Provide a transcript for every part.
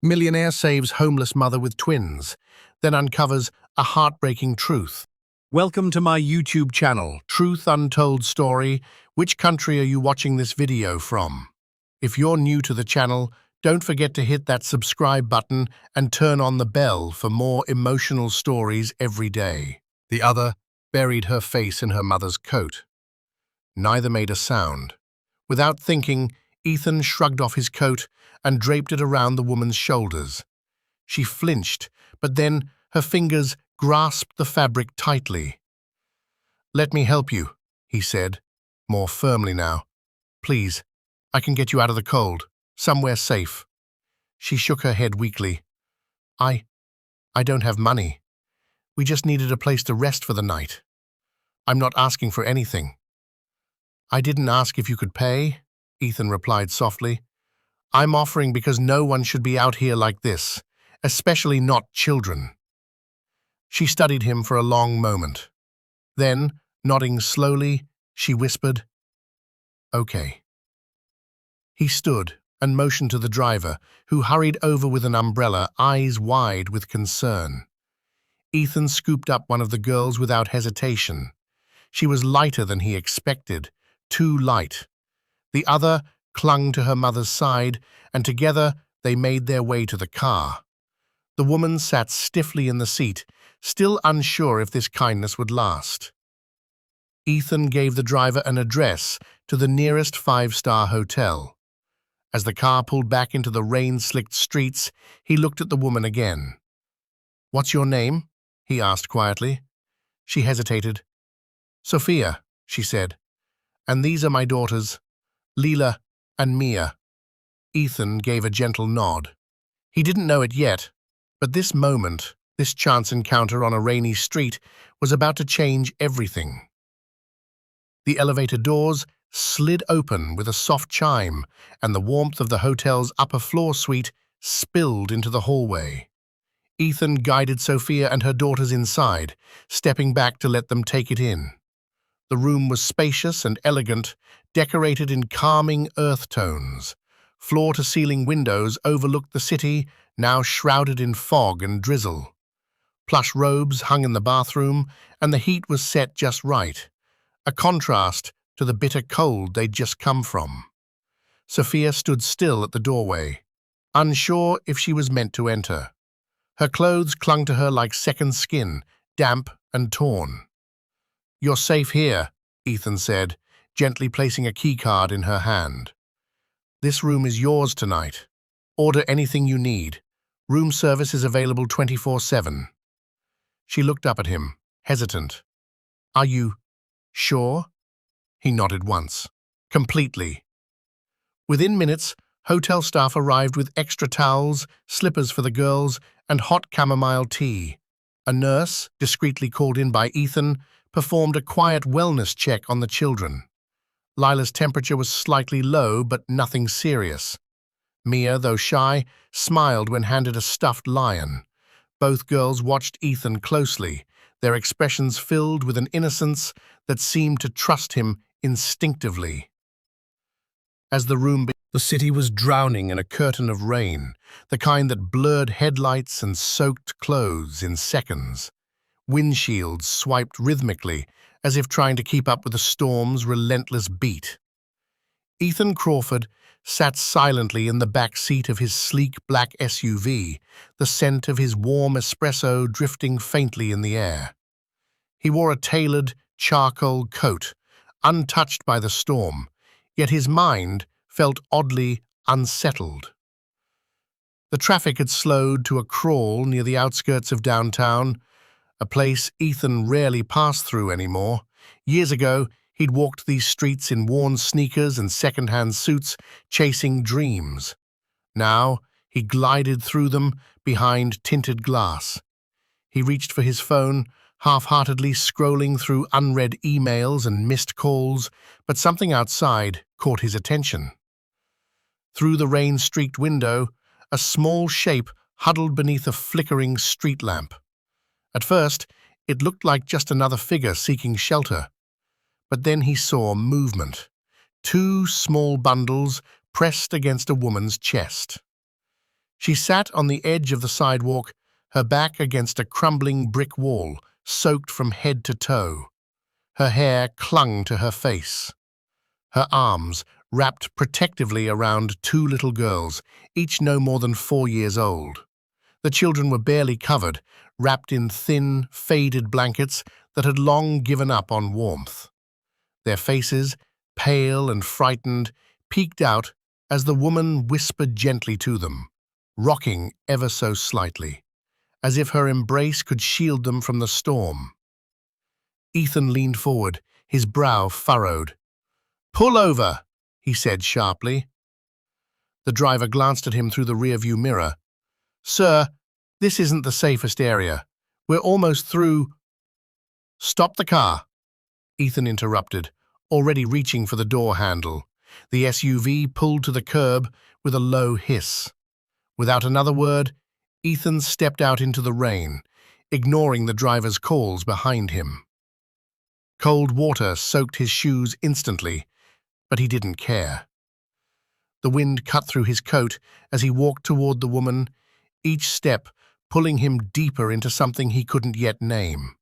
Millionaire saves homeless mother with twins, then uncovers a heartbreaking truth. Welcome to my YouTube channel, Truth Untold Story. Which country are you watching this video from? If you're new to the channel, don't forget to hit that subscribe button and turn on the bell for more emotional stories every day. The other buried her face in her mother's coat. Neither made a sound. Without thinking, Ethan shrugged off his coat and draped it around the woman's shoulders. She flinched, but then her fingers grasped the fabric tightly. "Let me help you," he said, more firmly now. "Please, I can get you out of the cold, somewhere safe." She shook her head weakly. I don't have money. We just needed a place to rest for the night. I'm not asking for anything." "I didn't ask if you could pay," Ethan replied softly. "I'm offering because no one should be out here like this, especially not children." She studied him for a long moment. Then, nodding slowly, she whispered, "Okay." He stood and motioned to the driver, who hurried over with an umbrella, eyes wide with concern. Ethan scooped up one of the girls without hesitation. She was lighter than he expected, too light. The other clung to her mother's side, and together they made their way to the car. The woman sat stiffly in the seat, still unsure if this kindness would last. Ethan gave the driver an address to the nearest five-star hotel. As the car pulled back into the rain-slicked streets, he looked at the woman again. "What's your name?" he asked quietly. She hesitated. "Sophia," she said. "And these are my daughters, Leela and Mia." Ethan gave a gentle nod. He didn't know it yet, but this moment, this chance encounter on a rainy street, was about to change everything. The elevator doors slid open with a soft chime, and the warmth of the hotel's upper-floor suite spilled into the hallway. Ethan guided Sophia and her daughters inside, stepping back to let them take it in. The room was spacious and elegant, decorated in calming earth tones. Floor-to-ceiling windows overlooked the city, now shrouded in fog and drizzle. Plush robes hung in the bathroom, and the heat was set just right, a contrast to the bitter cold they'd just come from. Sophia stood still at the doorway, unsure if she was meant to enter. Her clothes clung to her like second skin, damp and torn. "You're safe here," Ethan said, gently placing a keycard in her hand. "This room is yours tonight. Order anything you need. Room service is available 24/7. She looked up at him, hesitant. "Are you sure?" He nodded once. "Completely." Within minutes, hotel staff arrived with extra towels, slippers for the girls, and hot chamomile tea. A nurse, discreetly called in by Ethan, performed a quiet wellness check on the children. Lila's temperature was slightly low, but nothing serious. Mia, though shy, smiled when handed a stuffed lion. Both girls watched Ethan closely, their expressions filled with an innocence that seemed to trust him instinctively. As the city was drowning in a curtain of rain, the kind that blurred headlights and soaked clothes in seconds. Windshields swiped rhythmically, as if trying to keep up with the storm's relentless beat. Ethan Crawford sat silently in the back seat of his sleek black SUV, the scent of his warm espresso drifting faintly in the air. He wore a tailored, charcoal coat, untouched by the storm, yet his mind felt oddly unsettled. The traffic had slowed to a crawl near the outskirts of downtown, a place Ethan rarely passed through anymore. Years ago, he'd walked these streets in worn sneakers and second-hand suits, chasing dreams. Now, he glided through them behind tinted glass. He reached for his phone, half-heartedly scrolling through unread emails and missed calls, but something outside caught his attention. Through the rain-streaked window, a small shape huddled beneath a flickering street lamp. At first, it looked like just another figure seeking shelter. But then he saw movement. 2 small bundles pressed against a woman's chest. She sat on the edge of the sidewalk, her back against a crumbling brick wall, soaked from head to toe. Her hair clung to her face. Her arms wrapped protectively around two little girls, each no more than 4 years old. The children were barely covered, wrapped in thin, faded blankets that had long given up on warmth. Their faces, pale and frightened, peeked out as the woman whispered gently to them, rocking ever so slightly, as if her embrace could shield them from the storm. Ethan leaned forward, his brow furrowed. "Pull over," he said sharply. The driver glanced at him through the rearview mirror. "Sir, this isn't the safest area. We're almost through—" "Stop the car," Ethan interrupted, already reaching for the door handle. The SUV pulled to the curb with a low hiss. Without another word, Ethan stepped out into the rain, ignoring the driver's calls behind him. Cold water soaked his shoes instantly, but he didn't care. The wind cut through his coat as he walked toward the woman, each step pulling him deeper into something he couldn't yet name.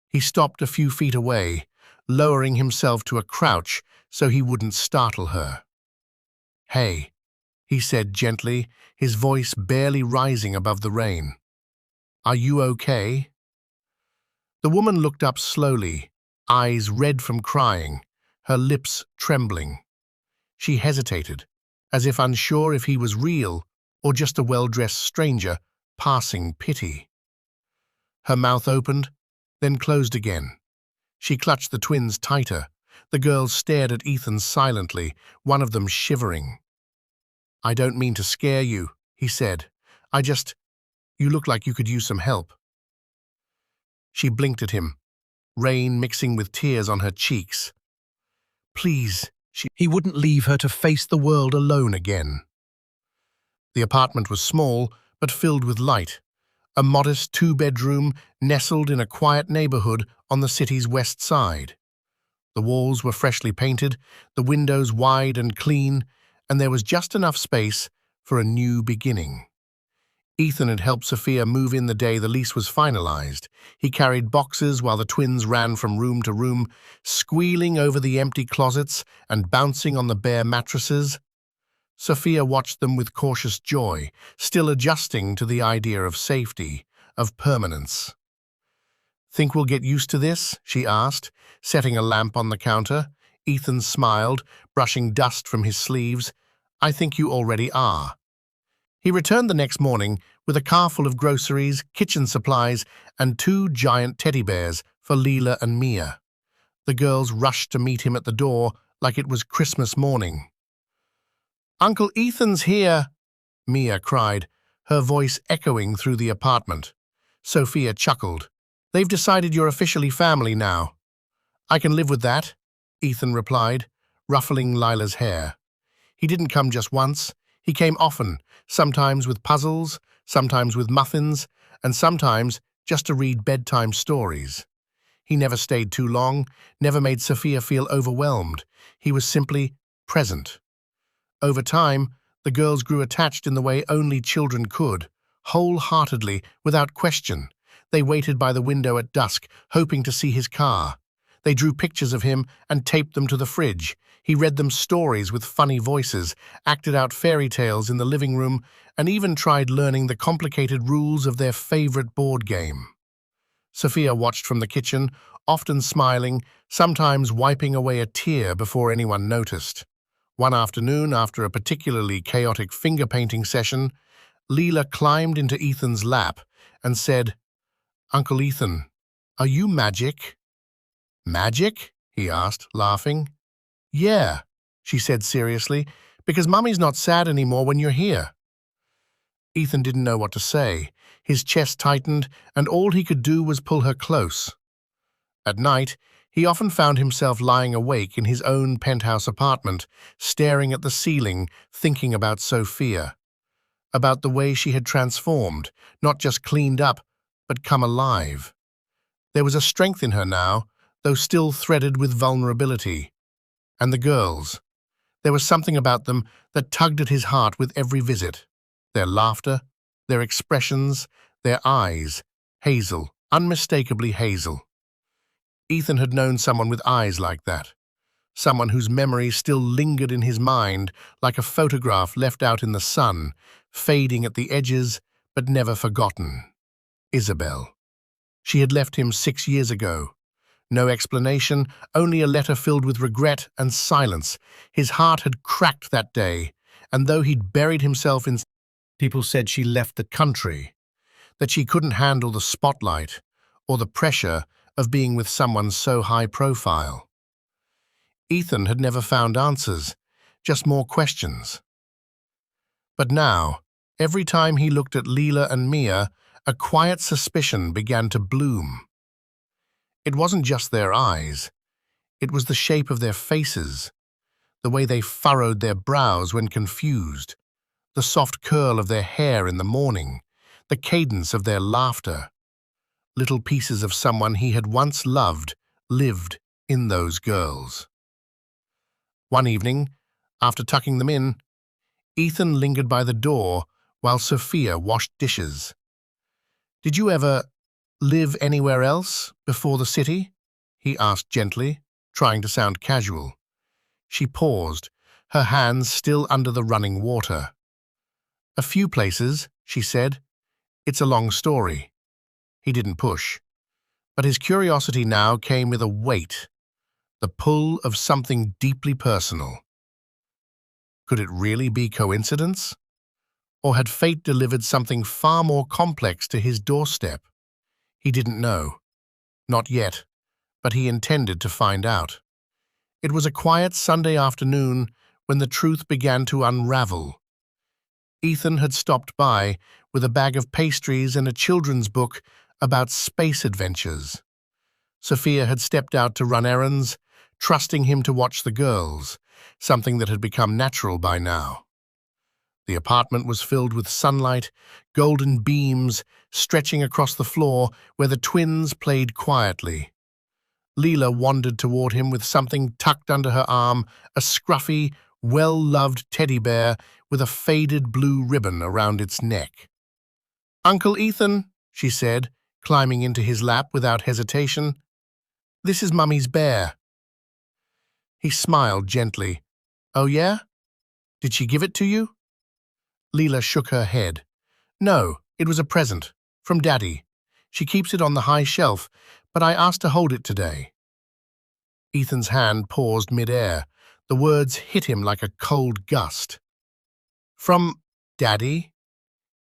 He stopped a few feet away, lowering himself to a crouch so he wouldn't startle her. "Hey," he said gently, his voice barely rising above the rain. "Are you okay?" The woman looked up slowly, eyes red from crying, her lips trembling. She hesitated, as if unsure if he was real or just a well-dressed stranger passing pity. Her mouth opened, then closed again. She clutched the twins tighter. The girls stared at Ethan silently, one of them shivering. "I don't mean to scare you," he said. You look like you could use some help." She blinked at him, rain mixing with tears on her cheeks. "Please," he wouldn't leave her to face the world alone again. The apartment was small, but filled with light. A modest 2-bedroom nestled in a quiet neighborhood on the city's west side. The walls were freshly painted, the windows wide and clean, and there was just enough space for a new beginning. Ethan had helped Sophia move in the day the lease was finalized. He carried boxes while the twins ran from room to room, squealing over the empty closets and bouncing on the bare mattresses. Sophia watched them with cautious joy, still adjusting to the idea of safety, of permanence. "Think we'll get used to this?" she asked, setting a lamp on the counter. Ethan smiled, brushing dust from his sleeves. "I think you already are." He returned the next morning with a car full of groceries, kitchen supplies, and 2 giant teddy bears for Leela and Mia. The girls rushed to meet him at the door like it was Christmas morning. "Uncle Ethan's here," Mia cried, her voice echoing through the apartment. Sophia chuckled. "They've decided you're officially family now." "I can live with that," Ethan replied, ruffling Lila's hair. He didn't come just once. He came often, sometimes with puzzles, sometimes with muffins, and sometimes just to read bedtime stories. He never stayed too long, never made Sophia feel overwhelmed. He was simply present. Over time, the girls grew attached in the way only children could, wholeheartedly, without question. They waited by the window at dusk, hoping to see his car. They drew pictures of him and taped them to the fridge. He read them stories with funny voices, acted out fairy tales in the living room, and even tried learning the complicated rules of their favorite board game. Sophia watched from the kitchen, often smiling, sometimes wiping away a tear before anyone noticed. One afternoon, after a particularly chaotic finger-painting session, Leela climbed into Ethan's lap and said, "Uncle Ethan, are you magic?" "Magic?" he asked, laughing. "Yeah," she said seriously, "because Mummy's not sad anymore when you're here." Ethan didn't know what to say. His chest tightened, and all he could do was pull her close. At night, he often found himself lying awake in his own penthouse apartment, staring at the ceiling, thinking about Sophia, about the way she had transformed, not just cleaned up, but come alive. There was a strength in her now, though still threaded with vulnerability. And the girls. There was something about them that tugged at his heart with every visit. Their laughter, their expressions, their eyes, hazel, unmistakably hazel. Ethan had known someone with eyes like that, someone whose memory still lingered in his mind like a photograph left out in the sun, fading at the edges but never forgotten. Isabel. She had left him 6 years ago. No explanation, only a letter filled with regret and silence. His heart had cracked that day, and though he'd buried himself in... People said she left the country, that she couldn't handle the spotlight or the pressure of being with someone so high profile. Ethan had never found answers, just more questions. But now, every time he looked at Leela and Mia, a quiet suspicion began to bloom. It wasn't just their eyes. It was the shape of their faces, the way they furrowed their brows when confused, the soft curl of their hair in the morning, the cadence of their laughter. Little pieces of someone he had once loved lived in those girls. One evening, after tucking them in, Ethan lingered by the door while Sophia washed dishes. "Did you ever live anywhere else before the city?" he asked gently, trying to sound casual. She paused, her hands still under the running water. "A few places," she said. "It's a long story." He didn't push, but his curiosity now came with a weight, the pull of something deeply personal. Could it really be coincidence? Or had fate delivered something far more complex to his doorstep? He didn't know. Not yet, but he intended to find out. It was a quiet Sunday afternoon when the truth began to unravel. Ethan had stopped by with a bag of pastries and a children's book about space adventures. Sophia had stepped out to run errands, trusting him to watch the girls, something that had become natural by now. The apartment was filled with sunlight, golden beams stretching across the floor where the twins played quietly. Leela wandered toward him with something tucked under her arm, a scruffy, well-loved teddy bear with a faded blue ribbon around its neck. "Uncle Ethan," she said, climbing into his lap without hesitation. "This is Mummy's bear." He smiled gently. "Oh yeah? Did she give it to you?" Leela shook her head. "No, it was a present. From Daddy. She keeps it on the high shelf, but I asked to hold it today." Ethan's hand paused mid-air. The words hit him like a cold gust. "From Daddy?"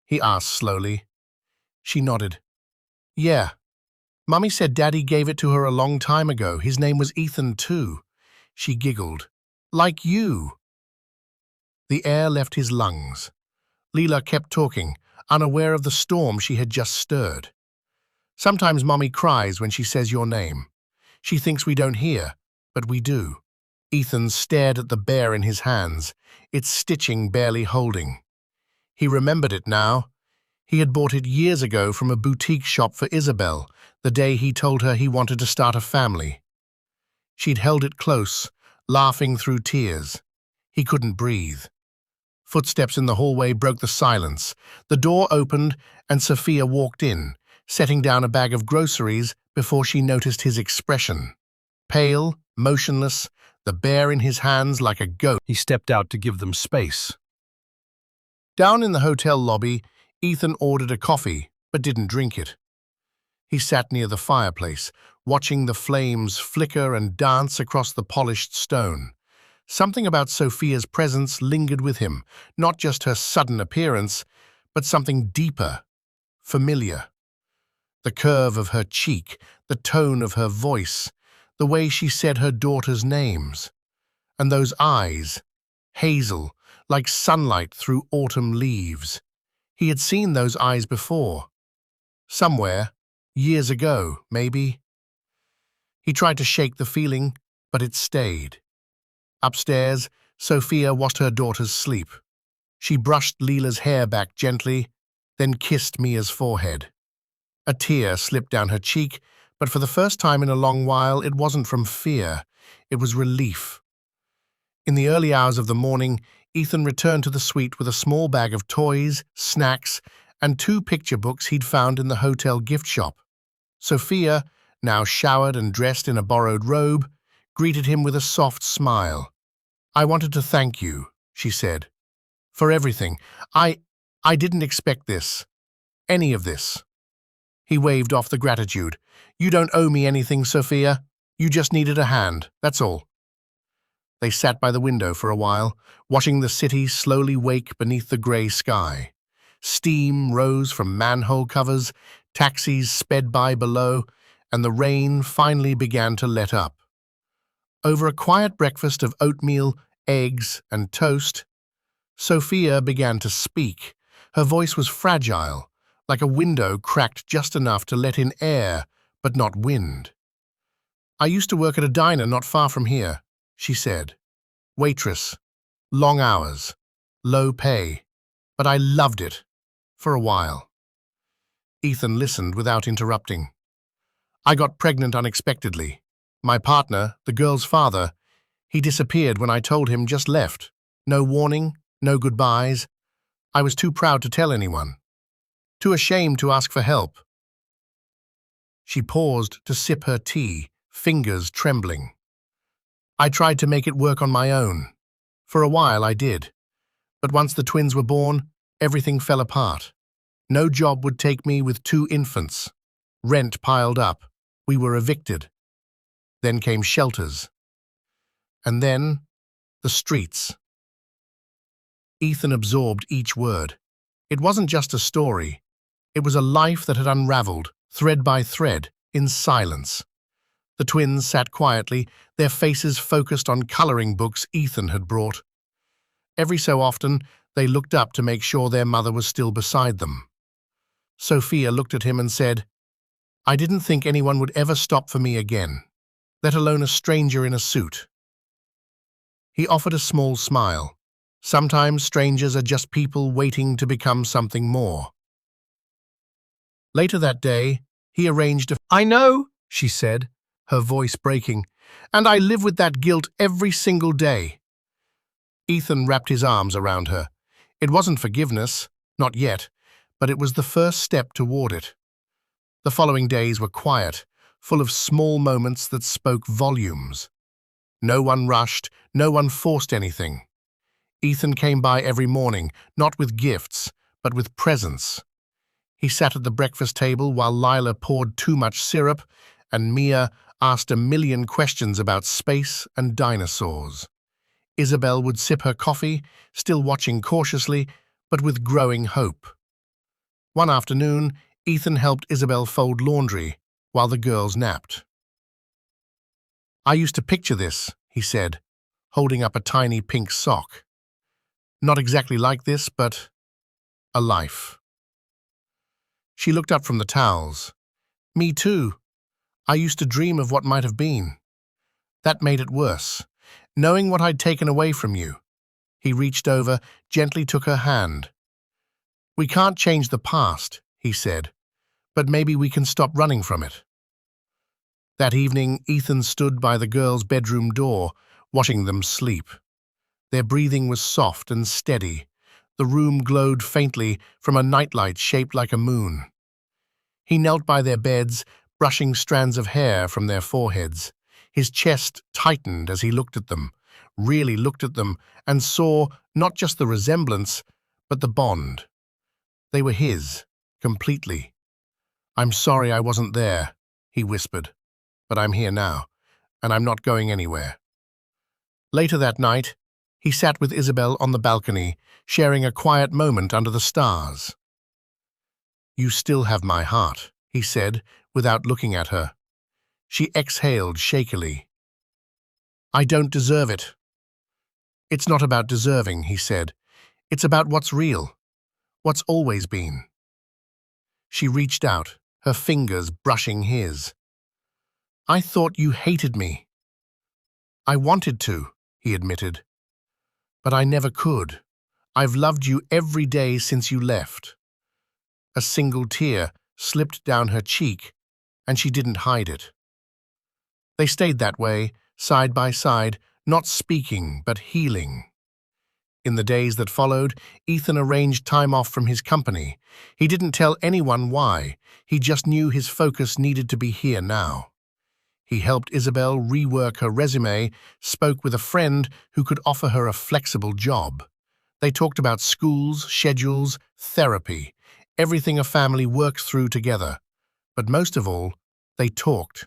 he asked slowly. She nodded. "Yeah. Mummy said Daddy gave it to her a long time ago. His name was Ethan too." She giggled. "Like you." The air left his lungs. Leela kept talking, unaware of the storm she had just stirred. "Sometimes Mommy cries when she says your name. She thinks we don't hear, but we do." Ethan stared at the bear in his hands, its stitching barely holding. He remembered it now. He had bought it years ago from a boutique shop for Isabel, the day he told her he wanted to start a family. She'd held it close, laughing through tears. He couldn't breathe. Footsteps in the hallway broke the silence. The door opened and Sophia walked in, setting down a bag of groceries before she noticed his expression. Pale, motionless, the bear in his hands like a goat. He stepped out to give them space. Down in the hotel lobby, Ethan ordered a coffee, but didn't drink it. He sat near the fireplace, watching the flames flicker and dance across the polished stone. Something about Sophia's presence lingered with him, not just her sudden appearance, but something deeper, familiar. The curve of her cheek, the tone of her voice, the way she said her daughters' names. And those eyes, hazel, like sunlight through autumn leaves. He had seen those eyes before. Somewhere, years ago, maybe. He tried to shake the feeling, but it stayed. Upstairs, Sophia watched her daughters sleep. She brushed Leela's hair back gently, then kissed Mia's forehead. A tear slipped down her cheek, but for the first time in a long while, it wasn't from fear. It was relief. In the early hours of the morning, Ethan returned to the suite with a small bag of toys, snacks, and 2 picture books he'd found in the hotel gift shop. Sophia, now showered and dressed in a borrowed robe, greeted him with a soft smile. "I wanted to thank you," she said, "for everything. I didn't expect this. Any of this." He waved off the gratitude. "You don't owe me anything, Sophia. You just needed a hand, that's all." They sat by the window for a while, watching the city slowly wake beneath the grey sky. Steam rose from manhole covers, taxis sped by below, and the rain finally began to let up. Over a quiet breakfast of oatmeal, eggs, and toast, Sophia began to speak. Her voice was fragile, like a window cracked just enough to let in air, but not wind. "I used to work at a diner not far from here," she said. "Waitress, long hours, low pay, but I loved it, for a while." Ethan listened without interrupting. "I got pregnant unexpectedly. My partner, the girl's father, he disappeared when I told him, just left. No warning, no goodbyes. I was too proud to tell anyone. Too ashamed to ask for help." She paused to sip her tea, fingers trembling. "I tried to make it work on my own. For a while I did. But once the twins were born, everything fell apart. No job would take me with 2 infants. Rent piled up. We were evicted. Then came shelters. And then, the streets." Ethan absorbed each word. It wasn't just a story. It was a life that had unraveled, thread by thread, in silence. The twins sat quietly, their faces focused on coloring books Ethan had brought. Every so often, they looked up to make sure their mother was still beside them. Sophia looked at him and said, "I didn't think anyone would ever stop for me again, let alone a stranger in a suit." He offered a small smile. Sometimes strangers are just people waiting to become something more. Later that day, he arranged a— "I know," she said, her voice breaking, "and I live with that guilt every single day." Ethan wrapped his arms around her. It wasn't forgiveness, not yet, but it was the first step toward it. The following days were quiet, full of small moments that spoke volumes. No one rushed, no one forced anything. Ethan came by every morning, not with gifts, but with presence. He sat at the breakfast table while Lila poured too much syrup, and Mia asked a million questions about space and dinosaurs. Isabel would sip her coffee, still watching cautiously, but with growing hope. One afternoon, Ethan helped Isabel fold laundry while the girls napped. "I used to picture this," he said, holding up a tiny pink sock. "Not exactly like this, but a life." She looked up from the towels. "Me too. I used to dream of what might have been. That made it worse, knowing what I'd taken away from you." He reached over, gently took her hand. "We can't change the past," he said, "but maybe we can stop running from it." That evening, Ethan stood by the girls' bedroom door, watching them sleep. Their breathing was soft and steady. The room glowed faintly from a nightlight shaped like a moon. He knelt by their beds, brushing strands of hair from their foreheads. His chest tightened as he looked at them, really looked at them, and saw not just the resemblance, but the bond. They were his, completely. "I'm sorry I wasn't there," he whispered, "but I'm here now, and I'm not going anywhere." Later that night, he sat with Isabel on the balcony, sharing a quiet moment under the stars. "You still have my heart," he said, without looking at her. She exhaled shakily. "I don't deserve it." "It's not about deserving," he said. "It's about what's real, what's always been." She reached out, her fingers brushing his. "I thought you hated me." "I wanted to," he admitted. "But I never could. I've loved you every day since you left." A single tear slipped down her cheek, and she didn't hide it. They stayed that way, side by side, not speaking but healing. In the days that followed, Ethan arranged time off from his company. He didn't tell anyone why. He just knew his focus needed to be here now. He helped Isabel rework her resume, spoke with a friend who could offer her a flexible job. They talked about schools, schedules, therapy, everything a family works through together. But most of all, they talked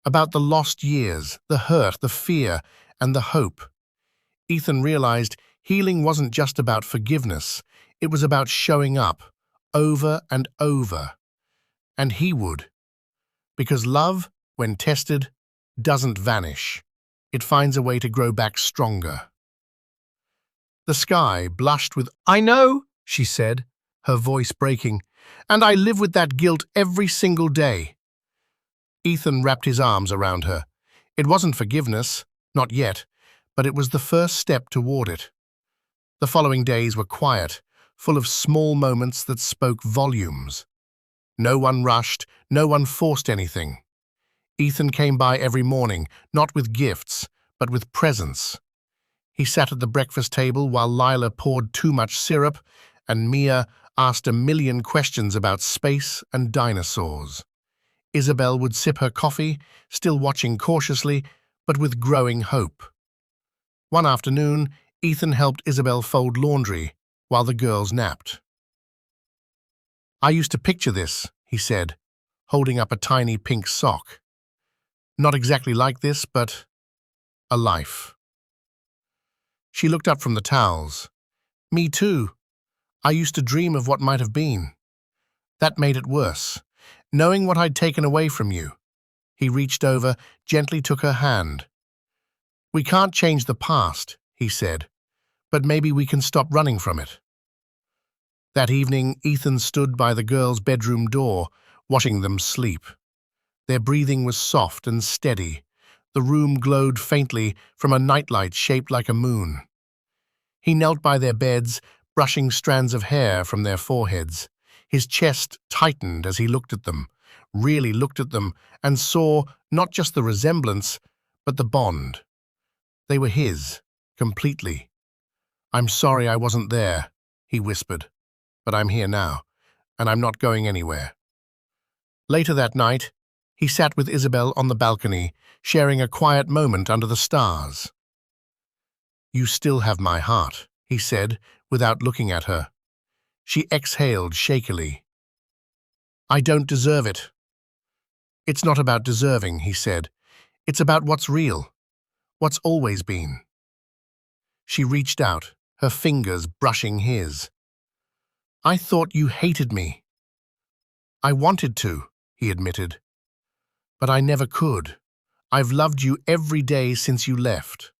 about the lost years, the hurt, the fear, and the hope. Ethan realized healing wasn't just about forgiveness, it was about showing up, over and over. And he would. Because love, when tested, doesn't vanish. It finds a way to grow back stronger. The sky blushed with, "I know," she said, her voice breaking, "and I live with that guilt every single day." Ethan wrapped his arms around her. It wasn't forgiveness, not yet, but it was the first step toward it. The following days were quiet, full of small moments that spoke volumes. No one rushed, no one forced anything. Ethan came by every morning, not with gifts, but with presence. He sat at the breakfast table while Lila poured too much syrup and Mia asked a million questions about space and dinosaurs. Isabel would sip her coffee, still watching cautiously, but with growing hope. One afternoon, Ethan helped Isabel fold laundry while the girls napped. "I used to picture this," he said, holding up a tiny pink sock. "Not exactly like this, but a life." She looked up from the towels. "Me too. I used to dream of what might have been. That made it worse, knowing what I'd taken away from you." He reached over, gently took her hand. "We can't change the past," he said, "but maybe we can stop running from it." That evening, Ethan stood by the girls' bedroom door, watching them sleep. Their breathing was soft and steady. The room glowed faintly from a nightlight shaped like a moon. He knelt by their beds, brushing strands of hair from their foreheads. His chest tightened as he looked at them, really looked at them, and saw not just the resemblance, but the bond. They were his, completely. "I'm sorry I wasn't there," he whispered, "but I'm here now, and I'm not going anywhere." Later that night, he sat with Isabel on the balcony, sharing a quiet moment under the stars. "You still have my heart," he said, without looking at her. She exhaled shakily. "I don't deserve it." "It's not about deserving," he said. "It's about what's real, what's always been." She reached out, her fingers brushing his. "I thought you hated me." "I wanted to," he admitted. "But I never could. I've loved you every day since you left."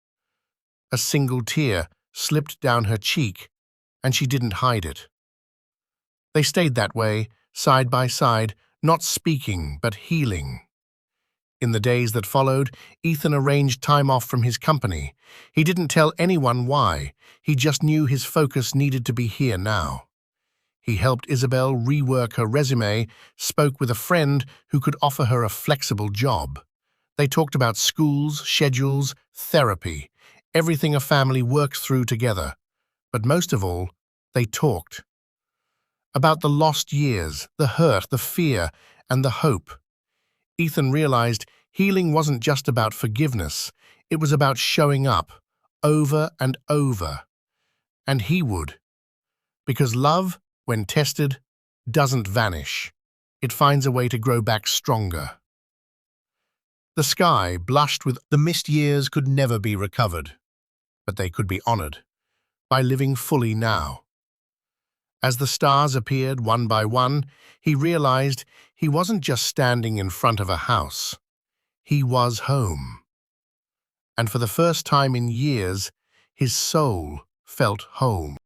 A single tear slipped down her cheek, and she didn't hide it. They stayed that way, side by side, not speaking, but healing. In the days that followed, Ethan arranged time off from his company. He didn't tell anyone why. He just knew his focus needed to be here now. He helped Isabel rework her resume, spoke with a friend who could offer her a flexible job. They talked about schools, schedules, therapy, everything a family works through together. But most of all, they talked about the lost years, the hurt, the fear, and the hope. Ethan realized healing wasn't just about forgiveness, it was about showing up, over and over. And he would. Because love, when tested, doesn't vanish. It finds a way to grow back stronger. The sky blushed with the missed years could never be recovered, but they could be honored by living fully now. As the stars appeared one by one, he realized he wasn't just standing in front of a house. He was home. And for the first time in years, his soul felt home.